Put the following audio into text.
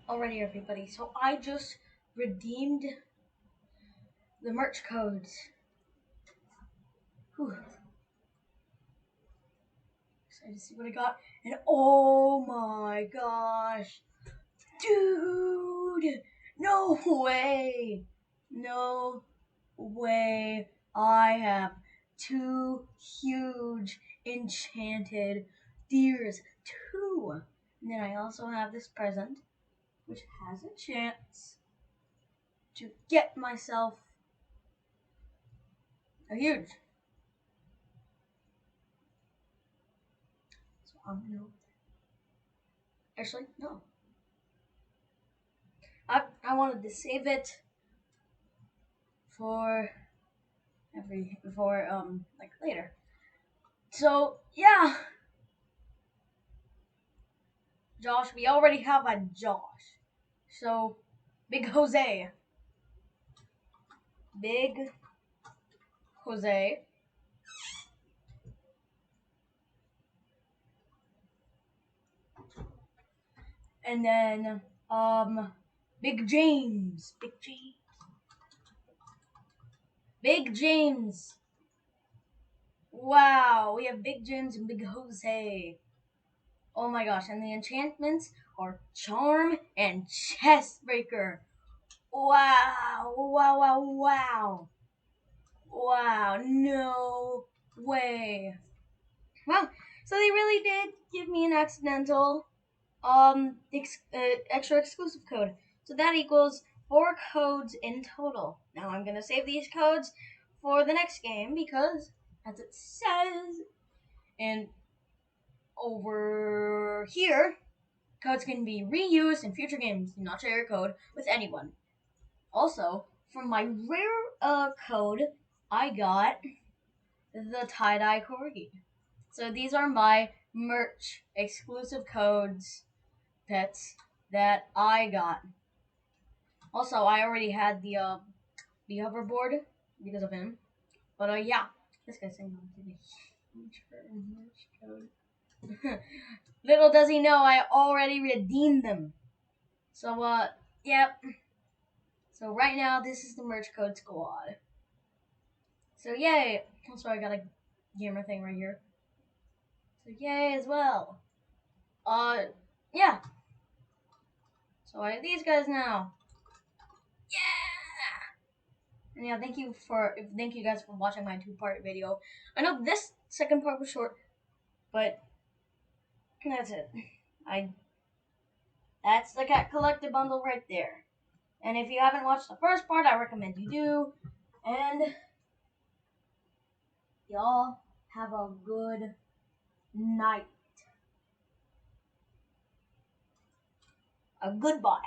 Alrighty, everybody. So I just redeemed the merch codes. Whew. Excited to see what I got. And oh my gosh. Dude! No way! No way. I have two huge enchanted deers. Two! And then I also have this present, which has a chance to get myself a huge. So I'm gonna actually no. I wanted to save it for like later. So yeah, Josh, we already have a Josh. So Big Jose. Big Jose. And then Big James. Big James. Big James. Wow, we have Big James and Big Jose. Oh my gosh, and the enchantments are Charm and Chest Breaker. Wow, wow, wow, wow. Wow, no way. Wow, so they really did give me an accidental extra exclusive code. So that equals 4 codes in total. Now I'm gonna save these codes for the next game because, as it says, and over here, codes can be reused in future games. Do not share your code with anyone. Also, from my rare code, I got the tie-dye corgi. So these are my merch exclusive codes pets that I got. Also, I already had the hoverboard because of him. But yeah, this guy's saying I'm getting a huge merch code. Little does he know I already redeemed them. So yep. So right now this is the merch code squad. So yay! Also I got a gamer thing right here. So yay as well. Yeah. So I have these guys now. Yeah. And yeah, thank you guys for watching my 2-part video. I know this second part was short, but that's it. That's the cat collector bundle right there. And if you haven't watched the first part, I recommend you do. And y'all have a good night. A goodbye.